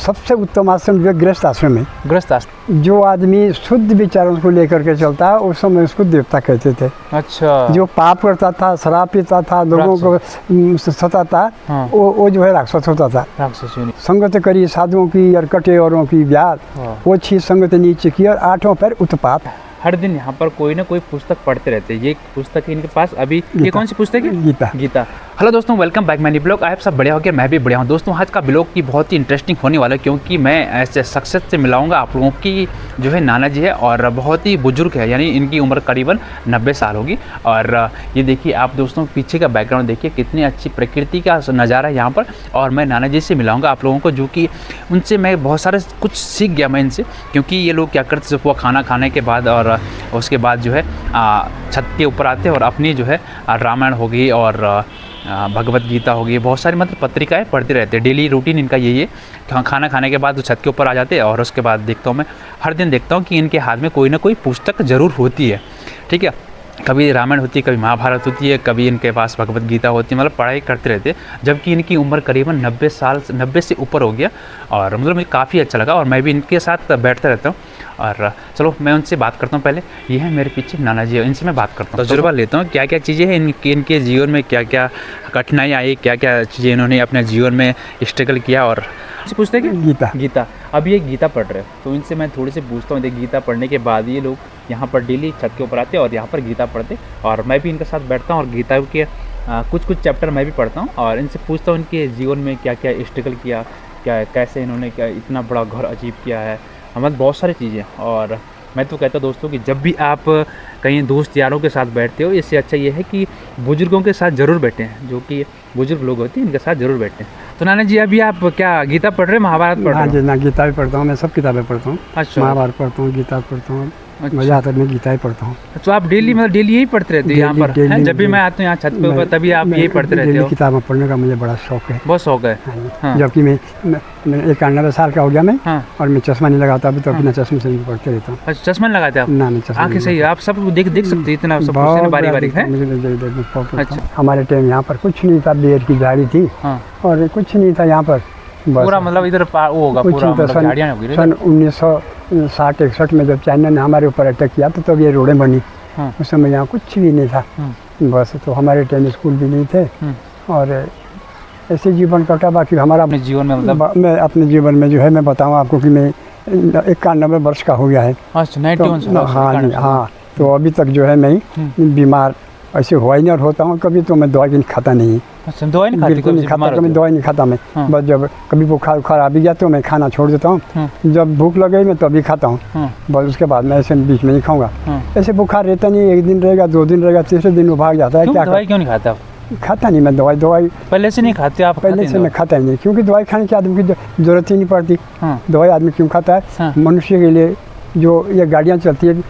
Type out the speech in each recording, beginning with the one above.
सबसे उत्तम आश्रम जो है गृहस्थ आश्रम है। गृहस्थ आश्रम। जो आदमी शुद्ध विचारों को लेकर के चलता है उस समय उसको देवता कहते थे। अच्छा। जो पाप करता था, शराब पीता था, लोगों को सताता, हाँ। वो जो है राक्षस होता था। राक्षस। संगत करी साधुओं की और कटे औरों की व्याध, वो छी संगत नीचे की और आठों पर उत्पात। हर दिन यहाँ पर कोई ना कोई पुस्तक पढ़ते रहते हैं। ये पुस्तक है इनके पास अभी। ये कौन सी पुस्तक है? गीता। गीता। हेलो दोस्तों, वेलकम बैक माय ब्लॉग। आप सब बढ़िया हो गया, मैं भी बढ़िया हूँ। दोस्तों आज का ब्लॉग की बहुत ही इंटरेस्टिंग होने वाला है क्योंकि मैं ऐसे शख्सियत से मिलाऊंगा आप लोगों की। जो है नाना जी है और बहुत ही बुजुर्ग है, यानी इनकी उम्र करीबन 90 साल होगी। और ये देखिए आप दोस्तों पीछे का बैकग्राउंड देखिए, कितनी अच्छी प्रकृति का नज़ारा है यहाँ पर। और मैं नाना जी से मिलाऊंगा आप लोगों को, जो कि उनसे मैं बहुत सारे कुछ सीख गया मैं इनसे। क्योंकि ये लोग क्या करते सुबह खाना खाने के बाद और उसके बाद जो है छत के ऊपर आते और अपनी जो है रामायण होगी और भगवत गीता होगी, बहुत सारी मतलब पत्रिकाएं पढ़ते रहते हैं। डेली रूटीन इनका यही है। खाना खाने के बाद वो छत के ऊपर आ जाते हैं और उसके बाद देखता हूँ मैं, हर दिन देखता हूँ कि इनके हाथ में कोई ना कोई पुस्तक ज़रूर होती है। ठीक है, कभी रामायण होती है, कभी महाभारत होती है, कभी इनके पास भगवत गीता होती है, मतलब पढ़ाई करते रहते हैं। जबकि इनकी उम्र करीबन 90 से ऊपर हो गया। और मतलब मुझे काफ़ी अच्छा लगा और मैं भी इनके साथ बैठता रहता हूँ। और चलो मैं उनसे बात करता हूँ। पहले ये है मेरे पीछे नाना जी, इनसे मैं बात करता हूँ, तजुर्बा लेता हूँ क्या क्या चीज़ें हैं इनके जीवन में, क्या क्या कठिनाई आई, क्या क्या चीज़ें इन्होंने अपने जीवन में स्ट्रगल किया। और पूछते हैं कि गीता अब ये गीता पढ़ रहे हैं, तो इनसे मैं थोड़ी सी पूछता हूँ। गीता पढ़ने के बाद ये लोग यहाँ पर डेली छत के ऊपर आते और यहाँ पर गीता पढ़ते और मैं भी इनके साथ बैठता हूँ और गीता के कुछ चैप्टर मैं भी पढ़ता हूँ और इनसे पूछता हूँ इनके जीवन में क्या क्या स्ट्रगल किया, क्या कैसे इन्होंने क्या इतना बड़ा घर अचीव किया है, हमारे बहुत सारी चीज़ें। और मैं तो कहता दोस्तों कि जब भी आप कहीं दोस्त यारों के साथ बैठते हो, इससे अच्छा ये है कि बुजुर्गों के साथ ज़रूर बैठें, जो कि बुजुर्ग लोग होते हैं इनके साथ ज़रूर बैठें। तो नाना जी अभी आप क्या गीता पढ़ रहे हैं, महाभारत पढ़ रहे हैं? हाँ जी, ना गीता भी पढ़ता हूँ, मैं सब किताबें पढ़ता हूँ। अच्छा। महाभारत पढ़ता हूँ, गीता पढ़ता हूँ। अच्छा। मज़ा आता है, मैं गीता ही पढ़ता हूँ। तो आप डेली मतलब डेली यही पढ़ते रहते हो यहाँ पर? जब भी मैं आता हूँ यहाँ छत पे ऊपर तभी आप यही पढ़ते रहते हो? किताबें पढ़ने का मुझे बड़ा शौक है। बहुत शौक है। हाँ। जबकि मैं 91 साल का हो गया मैं। हाँ। और मैं चश्मा नहीं लगाता अभी, तो बिना चश्मे से पढ़ते रहता हूँ। अच्छा, चश्मा नहीं लगाते आप? ना, नहीं चश्मा। आंखें सही है, आप सब देख सकते हैं, इतना सब बारी बारी है। अच्छा। हमारे टाइम यहाँ पर कुछ नहीं था, बेर की झाड़ी थी और कुछ नहीं था यहाँ पर। पूरा मतलब इधर वो होगा पूरा मतलब झाड़ियाँ होगी। सन 1960-61 में जब चाइना ने हमारे ऊपर अटैक किया तो तब ये रोडें बनी। उस समय यहाँ कुछ भी नहीं था बस। तो हमारे टाइम स्कूल भी नहीं थे और ऐसे जीवन कटा। बाकी हमारा अपने जीवन में मतलब मैं अपने जीवन में जो है मैं बताऊँ आपको कि मैं 91 वर्ष का हो गया है। अच्छा, 91। हाँ, तो अभी तक जो है मैं बीमार ऐसे हुआ ही नहीं और होता हूँ कभी, तो मैं दवाई खाता नहीं। अच्छा, दवाई नहीं खाते? बिल्कुल नहीं खाता, कभी दवाई नहीं खाता मैं। बस जब कभी बुखार उखार आ भी गया तो मैं खाना छोड़ देता हूँ। जब भूख लगे मैं तभी खाता हूँ, बस उसके बाद मैं ऐसे बीच में नहीं खाऊंगा। ऐसे बुखार रहता नहीं, एक दिन रहेगा, 2 दिन रहेगा, तीसरे दिन वो भाग जाता है। क्या दवाई क्यों नहीं खाता आप? खाता नहीं मैं दवाई पहले से नहीं खाते आप? पहले से मैं खाता ही नहीं, क्योंकि दवाई खाने की आदमी की जरूरत ही नहीं पड़ती। दवाई आदमी क्यों खाता है? मनुष्य के लिए जो ये गाड़ियाँ चलती है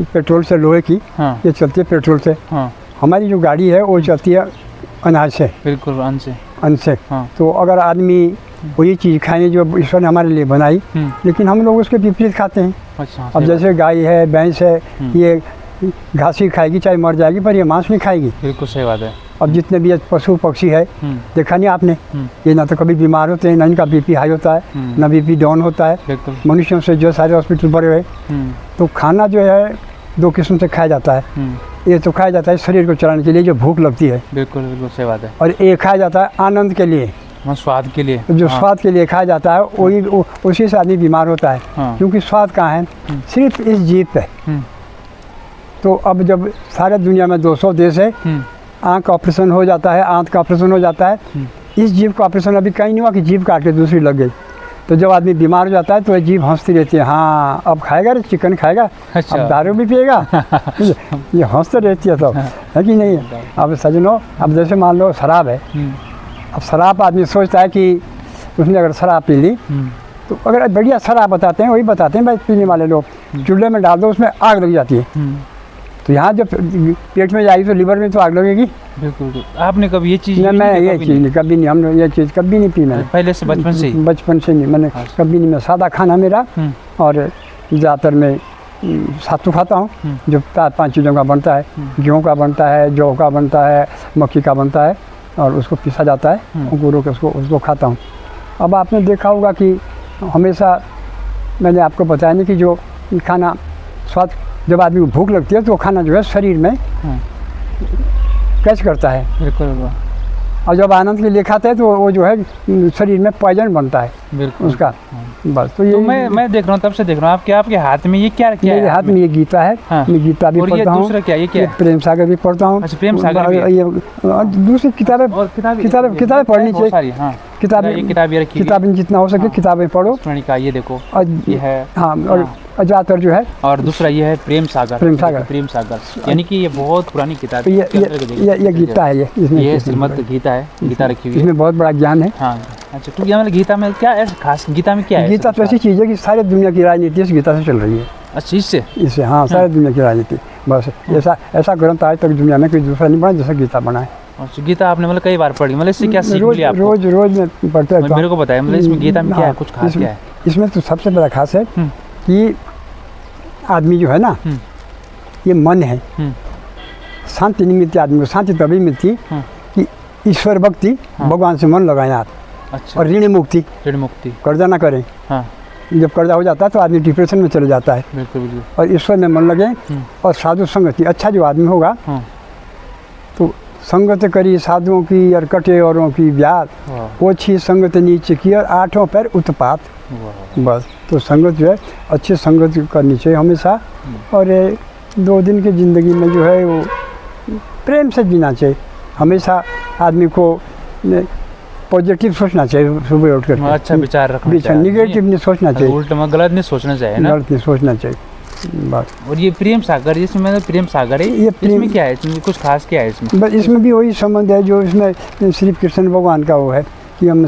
पेट्रोल से, लोहे की ये चलती है पेट्रोल से। हमारी जो गाड़ी है वो चलती है अनाज से। बिल्कुल, अन्न से। तो अगर आदमी वही चीज़ खाएंगे जो ईश्वर ने हमारे लिए बनाई, लेकिन हम लोग उसके विपरीत खाते हैं। अच्छा। अब जैसे गाय है, भैंस है, ये घास ही खाएगी चाहे मर जाएगी, पर ये मांस नहीं खाएगी। बिल्कुल सही बात है। अब जितने भी पशु पक्षी है देखा नहीं आपने, ये ना तो कभी बीमार होते हैं, ना इनका बीपी हाई होता है, ना बीपी डाउन होता है। मनुष्यों से जो सारे हॉस्पिटल भरे हुए, तो खाना जो है 2 किस्म से खाया जाता है। ये तो खाया जाता है शरीर को चलाने के लिए, जो भूख लगती है। बिल्कुल बिल्कुल सही बात है। और एक खाया जाता है आनंद के लिए, स्वाद के लिए। जो स्वाद के लिए खाया जाता है वही उसी से आदमी बीमार होता है। क्योंकि स्वाद कहाँ है? सिर्फ इस जीभ पे। तो अब जब सारे दुनिया में 200 देश है, आँख का ऑपरेशन हो जाता है, आँख का ऑपरेशन हो जाता है, इस जीभ का ऑपरेशन अभी कहीं नहीं हुआ कि जीभ काट के दूसरी लग गई। तो जब आदमी बीमार हो जाता है तो जीभ हंसती रहती है, हाँ अब खाएगा रे, चिकन खाएगा। अच्छा। अब दारू भी पिएगा। ये हंसते रहती है सब, है कि नहीं? अब सजनों, अब जैसे मान लो शराब है, अब शराब आदमी सोचता है कि उसने अगर शराब पी ली तो अगर बढ़िया शराब बताते हैं, वही बताते हैं भाई पीने वाले लोग, चूल्हे में डाल दो उसमें आग लग जाती है। तो यहाँ जब पेट में जाएगी तो लीवर में तो आग लगेगी। बिल्कुल। आपने कभी ये चीज़? मैं ये चीज़ नहीं, कभी नहीं, हमने ये चीज़ कभी नहीं पी। मैंने पहले से बचपन से ही? बचपन से नहीं, मैंने कभी नहीं। मैं सादा खाना मेरा, और ज़्यादातर मैं सातू खाता हूँ, जो 4-5 चीज़ों का बनता है। गेहूँ का बनता है, जौ का बनता है, मक्की का बनता है, और उसको पीसा जाता है, गुड़ के उसको खाता हूँ। अब आपने देखा होगा कि हमेशा मैंने आपको बताया नहीं कि जो खाना स्वाद, जब आदमी को भूख लगती है तो वो खाना जो है शरीर में कैच करता है। बिल्कुल। और जब आनंद के लिए खाता है तो वो जो है शरीर में पॉइजन बनता है बिल्कुल उसका। बस तो ये तो मैं देख रहा हूँ, तब से देख रहा हूँ आपके हाथ में ये क्या क्या मेरे हाथ में ये गीता है। हाँ। मैं गीता भी और ये पढ़ता हूँ। दूसरा क्या, ये क्या है? प्रेम सागर भी पढ़ता हूँ। अच्छा, प्रेम सागर भी है। ये दूसरी किताबें और किताबें पढ़नी बहुत सारी, चाहिए। हाँ। किताबें ये रखी किताबें जितना हो सके हाँ। किताबें पढ़ो। का ये देखो, और ये है। हाँ, और ज़्यादातर जो है, और दूसरा ये है प्रेम सागर। प्रेम सागर यानी कि ये बहुत पुरानी किताब तो है। ये गीता है। ये श्रीमद् गीता है, गीता रखी हुई है। इसमें बहुत बड़ा ज्ञान है। हाँ अच्छा, तो मतलब गीता में क्या है खास? गीता में क्या है? गीता तो ऐसी चीज़ है कि सारी दुनिया की राजनीति इस गीता से चल रही है। अच्छा, इससे हाँ, सारी दुनिया की राजनीति। बस ऐसा ग्रंथ आज तक दुनिया में कोई दूसरा नहीं बना जैसा गीता बना है। अच्छा, गीता आपने मतलब कई बार पढ़ी, मतलब इससे क्या सीख मिली आपको? रोज में पढ़ते रहता हूँ। मेरे को बताया, मतलब इसमें गीता में क्या है, कुछ खास क्या है? इसमें तो सबसे बड़ा खास है कि आदमी जो है ना, ये मन है, शांति नहीं मिलती आदमी को। शांति तभी मिलती कि ईश्वर भक्ति, भगवान से मन लगाएं आप। अच्छा। और ऋण मुक्ति, कर्जा ना करें। हाँ। जब कर्जा हो जाता है तो आदमी डिप्रेशन में चले जाता है। बिल्कुल। और ईश्वर में मन लगे और साधु संगति। अच्छा जो आदमी होगा तो संगत करी साधुओं की और कटे औरों की ब्यात, ओछी संगत नीचे की और आठों पैर उत्पात। बस तो संगत जो है, अच्छी संगत करनी चाहिए हमेशा। और 2 दिन की ज़िंदगी में जो है वो प्रेम से जीना चाहिए। हमेशा आदमी को पॉजिटिव सोचना चाहिए, सुबह उठ कर अच्छा विचार रखना चाहिए, निगेटिव नहीं सोचना चाहिए, उल्टा गलत नहीं सोचना चाहिए ना, गलत नहीं सोचना चाहिए। बस। और ये प्रेम सागर, इसमें मतलब प्रेम सागर है, ये इसमें क्या है, इसमें कुछ खास क्या है इसमें? बस इसमें भी वही संबंध है जो इसमें श्री कृष्ण भगवान का वो है कि हम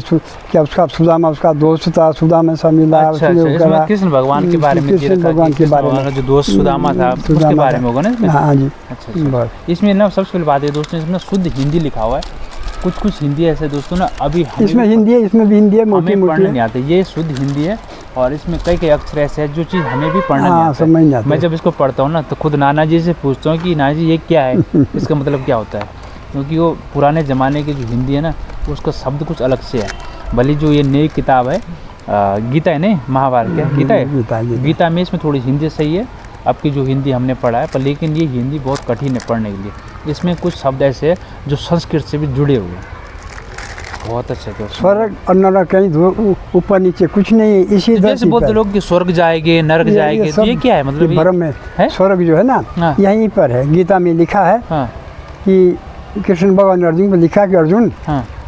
क्या उसका सुदामा, उसका दोस्त था, सुदामा से मिला। अच्छा, इसमें कृष्ण भगवान के बारे में, कृष्ण भगवान के बारे में जो दोस्त सुदामा था उसके बारे में होगा ना? हाँ जी। अच्छा, इसमें ना सबसे पहले बात है दोस्तों, इसमें शुद्ध हिंदी लिखा हुआ है। कुछ हिंदी ऐसे दोस्तों ना अभी इसमें हिंदी है, इसमें भी हिंदी है, मोटी पढ़ने नहीं आते। ये शुद्ध हिंदी है और इसमें कई अक्षर ऐसे हैं जो चीज़ हमें भी पढ़ना नहीं आता। समझ नहीं आता। मैं जब इसको पढ़ता हूँ ना तो खुद नाना जी से पूछता हूँ कि नाना जी ये क्या है, इसका मतलब क्या होता है, क्योंकि वो पुराने ज़माने की जो हिंदी है ना उसका शब्द कुछ अलग से है। भले जो ये नई किताब है गीता है, नहीं महाभारत क्या गीता है, गीता में इसमें थोड़ी हिंदी सही है आपकी जो हिंदी हमने पढ़ा है, पर लेकिन ये हिंदी बहुत कठिन है पढ़ने के लिए। इसमें कुछ शब्द ऐसे हैं जो संस्कृत से भी जुड़े हुए हैं। बहुत अच्छे थे। स्वर्ग और नरक कहीं ऊपर नीचे कुछ नहीं है, इसी जैसे बोलते लोग कि स्वर्ग जाएंगे, नरक जाएंगे, तो ये क्या है मतलब? भ्रम में है। स्वर्ग जो है ना यहीं पर है। गीता में लिखा है कि कृष्ण भगवान अर्जुन को लिखा कि अर्जुन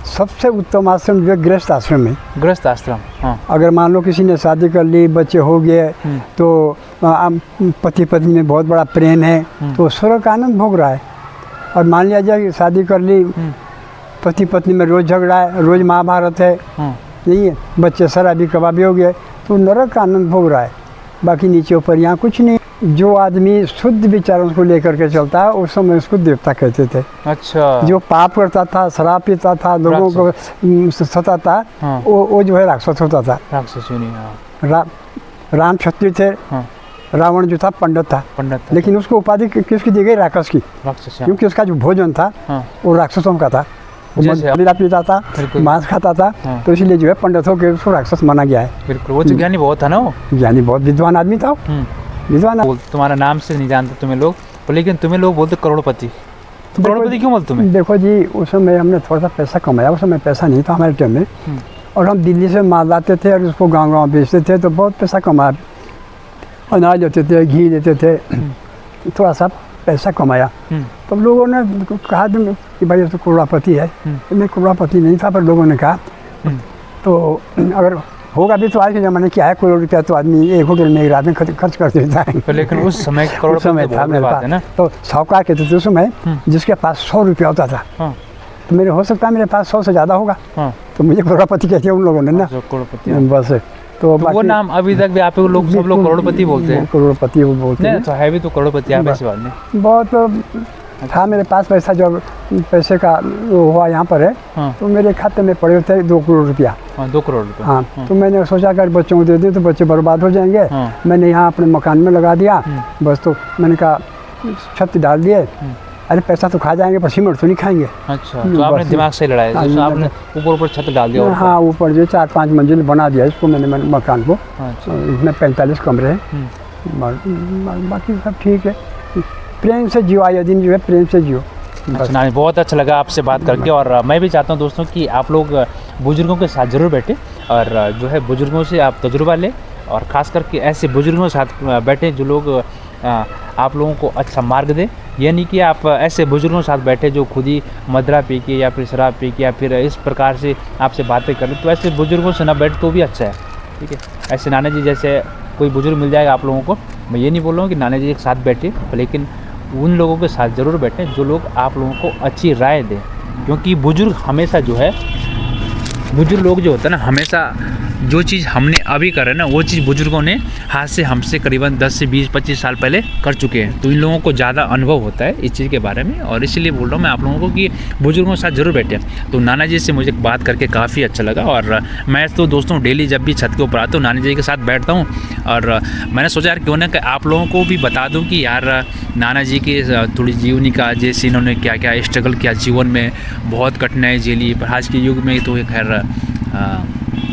सबसे उत्तम आश्रम जो है गृहस्थ आश्रम है। गृहस्थ आश्रम। अगर मान लो किसी ने शादी कर ली, बच्चे हो गए, तो पति पत्नी में बहुत बड़ा प्रेम है तो स्वर्ग का आनंद भोग रहा है। और मान लिया जाए कि शादी कर ली, पति पत्नी में रोज़ झगड़ा है, रोज़ महाभारत है, नहीं है, बच्चे शराबी कबाबी हो गए, तो नरक का आनंद भोग रहा है। बाकी नीचे ऊपर यहाँ कुछ नहीं। जो आदमी शुद्ध विचारों को लेकर के चलता है उस समय उसको देवता कहते थे। अच्छा। जो पाप करता था, शराब पीता था, लोगों को सताता था, वो जो है राक्षस होता था। राक्षस राम क्षत्रिय थे, रावण जो था पंडित था। लेकिन उसको उपाधि किसकी दी गई? राक्षस की। क्योंकि उसका जो भोजन था वो राक्षसों का था। वो मदिरा पीता था, मांस खाता था, तो इसलिए जो है पंडित होकर उसको राक्षस माना गया है। बिल्कुल। वो ज्ञानी बहुत था ना, वो ज्ञानी बहुत विद्वान आदमी था। विद्वान। तुम्हारा नाम से नहीं जानते तुम्हें लोग, लेकिन तुम्हें लोग बोलते करोड़पति। तो करोड़पति क्यों बोलते तुम्हें? देखो जी, उस समय हमने थोड़ा सा पैसा कमाया। उस समय पैसा नहीं था हमारे टाइम में, और हम दिल्ली से माल लाते थे और उसको गाँव बेचते थे, तो बहुत पैसा कमाया। अनाज लेते थे, घी लेते थे, थोड़ा सा पैसा कमाया। तब लोगों ने कहा कि भाई तो करोड़पति है। मैं करोड़पति नहीं था, पर लोगों ने कहा तो अगर होगा भी तो आज के ज़माने क्या है, करोड़ रुपया तो आदमी एक होटल में एक रात में खर्च कर देता है। लेकिन उस समय करोड़पति था मेरे पास, तो साहूकार कहते थे उस समय जिसके पास 100 रुपया होता था, तो मेरे हो सकता है मेरे पास 100 से ज़्यादा होगा, तो मुझे करोड़पति कहते हैं उन लोगों ने ना। बस तो वो नाम अभी तक भी आप लोग सब लोग करोड़पति बोलते हैं। करोड़पति वो बोलते हैं। तो है भी तो करोड़पति आप, ऐसी बात नहीं। बहुत था मेरे पास पैसा, जब पैसे का हुआ यहाँ पर है तो मेरे खाते में पड़े थे 2 करोड़ रुपया। 2 करोड़ रुपया। हाँ, तो मैंने सोचा अगर बच्चों को दे दी तो बच्चे बर्बाद हो जाएंगे। मैंने यहाँ अपने मकान में लगा दिया। बस तो मैंने कहा छत डाल दिए, अरे पैसा तो खा जाएंगे पर सीमेंट तो नहीं खाएंगे। अच्छा, तो आपने बस। दिमाग से लड़ाया, हाँ, जैसे आपने ऊपर छत डाल दिया और हाँ, ऊपर जो 4-5 मंजिल बना दिया इसको मैंने मकान को। अच्छा। इसमें 45 कमरे हैं। बाकी सब ठीक है। प्रेम से जियो, आए दिन जो है प्रेम से जियो। अच्छा नानी, बहुत अच्छा लगा आपसे बात करके। और मैं भी चाहता हूँ दोस्तों कि आप लोग बुजुर्गों के साथ ज़रूर बैठें और जो है बुजुर्गों से आप तजुर्बा लें, और ख़ास करके ऐसे बुजुर्गों के साथ बैठें जो लोग आप लोगों को अच्छा मार्ग दें। ये नहीं कि आप ऐसे बुजुर्गों के साथ बैठे जो खुद ही मदरा पी के या फिर शराब पी के या फिर इस प्रकार से आपसे बातें करें, तो ऐसे बुजुर्गों से ना बैठ तो भी अच्छा है। ठीक है, ऐसे नाना जी जैसे कोई बुजुर्ग मिल जाएगा आप लोगों को, मैं ये नहीं बोल रहा हूँ कि नाना जी एक साथ बैठे, लेकिन उन लोगों के साथ ज़रूर बैठें जो लोग आप लोगों को अच्छी राय दें। क्योंकि बुजुर्ग हमेशा जो है, बुजुर्ग लोग जो होता है ना, हमेशा जो चीज़ हमने अभी कर रहे हैं ना, वो चीज़ बुजुर्गों ने हाथ से हमसे करीबन 10 से 20-25 साल पहले कर चुके हैं। तो इन लोगों को ज़्यादा अनुभव होता है इस चीज़ के बारे में, और इसीलिए बोल रहा हूँ मैं आप लोगों को कि बुजुर्गों के साथ ज़रूर बैठें। तो नाना जी से मुझे बात करके काफ़ी अच्छा लगा, और मैं तो दोस्तों डेली जब भी छत के ऊपर आता हूँ नाना जी के साथ बैठता हूँ। और मैंने सोचा यार क्यों ना आप लोगों को भी बता दूँ कि यार नाना जी की थोड़ी जीवनी का, जैसे इन्होंने क्या क्या स्ट्रगल किया जीवन में, बहुत कठिनाई झेली। पर आज के युग में तो खैर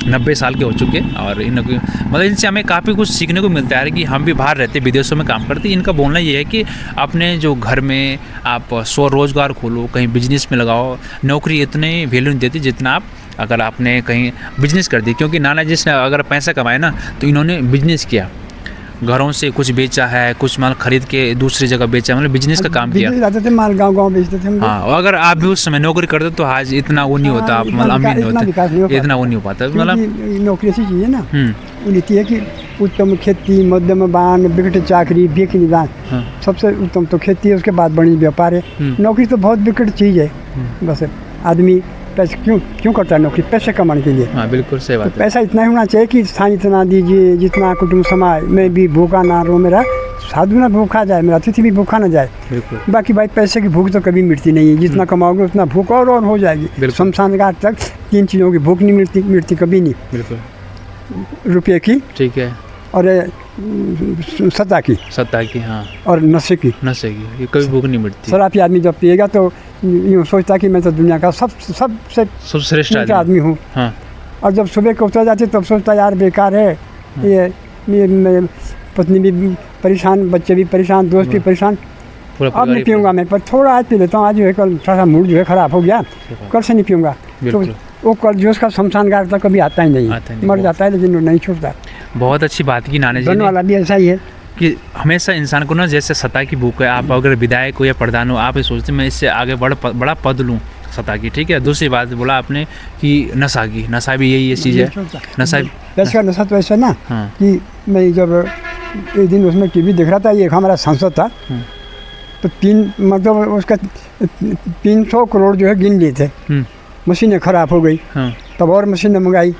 90 साल के हो चुके, और मतलब इनसे हमें काफ़ी कुछ सीखने को मिलता है कि हम भी बाहर रहते, विदेशों में काम करते। इनका बोलना ये है कि अपने जो घर में आप स्वरोजगार खोलो, कहीं बिजनेस में लगाओ। नौकरी इतनी वैल्यू नहीं देती जितना आप अगर आपने कहीं बिजनेस कर दी। क्योंकि नाना जी ने अगर पैसा कमाए ना, तो इन्होंने बिजनेस किया, घरों से कुछ बेचा है, कुछ माल खरीद के दूसरी जगह बेचा, मतलब बिजनेस का काम किया। जाते थे माल गाँव बेचते थे। हाँ, और अगर आप भी उस समय नौकरी करते तो आज इतना वो नहीं होता, आप मतलब अमीर नहीं होते, इतना वो नहीं हो पाता। मतलब नौकरी ऐसी चीज़ है ना, वो नीति है कि उत्तम खेती मध्यम बान बिकट चाकरी बेक निदान। सबसे उत्तम तो खेती है, उसके बाद बड़ी व्यापार है। नौकरी तो बहुत बिकट चीज़ है। बस आदमी पैसे क्यों करता है नौकरी? पैसे कमाने के लिए। हाँ, बिल्कुल सही बात है। पैसा इतना ही होना चाहिए कि स्थान इतना दीजिए जितना कुटुंब समाज में भी भूखा ना रहो, मेरा साधु ना भूखा जाए, मेरा अतिथि भी भूखा ना जाए। बाकी भाई पैसे की भूख तो कभी मिटती नहीं है, जितना कमाओगे उतना भूख और हो जाएगी। शमशान घाट तक 3 चीज़ों की भूख नहीं मिटती कभी नहीं। बिल्कुल। रुपये की, ठीक है, और सत्ता की, हाँ, और नशे की ये कभी भूख नहीं मिटती। शराबी आदमी जब पिएगा तो यूँ सोचता कि मैं तो दुनिया का सबसे श्रेष्ठ आदमी हूँ। हाँ। और जब सुबह को उतर जाती तब सोचता यार बेकार है। ये पत्नी भी परेशान, बच्चे भी परेशान, दोस्त भी परेशान। अब नहीं पीऊँगा मैं, पर थोड़ा आज पी लेता हूँ। आज जो है कल थोड़ा मूड जो है ख़राब हो गया, कल से नहीं पीऊँगा। तो वो कल जो उसका शमशान घाट तक कभी आता ही नहीं, मर जाता है लेकिन वो नहीं छूटता। बहुत अच्छी बात की नाना जी ने। वाला भी ऐसा ही है कि हमेशा इंसान को ना, जैसे सत्ता की भूख है, आप अगर विधायक हो या प्रधान हो, आप ये सोचते मैं इससे आगे बड़ा पद लूँ सत्ता की। ठीक है, दूसरी बात बोला आपने कि नशा की, नशा भी यही चीज़ है। नशा तो ऐसा ना कि मैं जब एक दिन उसमें टीवी देख रहा था, ये हमारा सांसद था, तो मतलब उसका 300 करोड़ जो है गिन लिए थे। मशीनें ख़राब हो गई, तब और मशीनें मंगाई,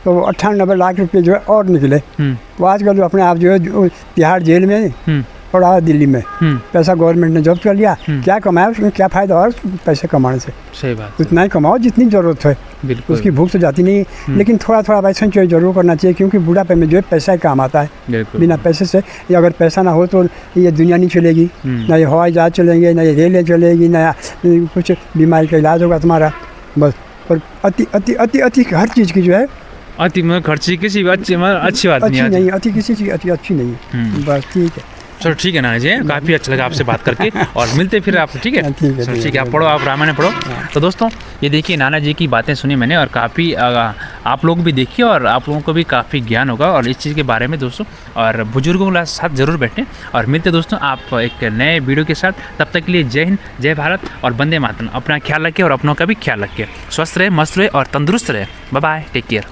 तो 98 लाख रुपए जो है और निकले। तो आजकल जो अपने आप जो है तिहाड़ जेल में पड़ा है दिल्ली में, पैसा गवर्नमेंट ने जब्त कर लिया। क्या कमाया उसमें, क्या फ़ायदा और पैसे कमाने से? सही बात, उतना ही कमाओ जितनी ज़रूरत है, उसकी भूख तो जाती नहीं। लेकिन थोड़ा थोड़ा पैसा जो जरूर करना चाहिए, क्योंकि बुढ़ापे में जो है पैसा ही काम आता है। बिना पैसे से, या अगर पैसा ना हो तो ये दुनिया नहीं चलेगी, ना ये हवाई जहाज चलेंगे, ना ये रेलें चलेगी, ना कुछ बीमारी का इलाज होगा तुम्हारा। बस और अति अति अति अति हर चीज़ की जो है अति में खर्ची किसी भी अच्छी बात नहीं, अति किसी चीज़ अति अच्छी नहीं। बस ठीक है, चलो ठीक है नाना जी, काफ़ी अच्छा लगा आपसे बात करके, और मिलते फिर आप। ठीक है, ठीक है, आप पढ़ो, आप रामायण पढ़ो। तो दोस्तों ये देखिए नाना जी की बातें सुनी मैंने, और काफ़ी आप लोग भी देखिए, और आप लोगों को भी काफ़ी ज्ञान होगा और इस चीज़ के बारे में दोस्तों। और बुजुर्गों के साथ ज़रूर बैठें, और मिलते दोस्तों आप एक नए वीडियो के साथ। तब तक के लिए जय हिंद, जय भारत और वंदे मातरम। अपना ख्याल रखिए और अपनों का भी ख्याल रखिए। स्वस्थ रहे, मस्त रहे और तंदुरुस्त रहे। Bye bye, take care.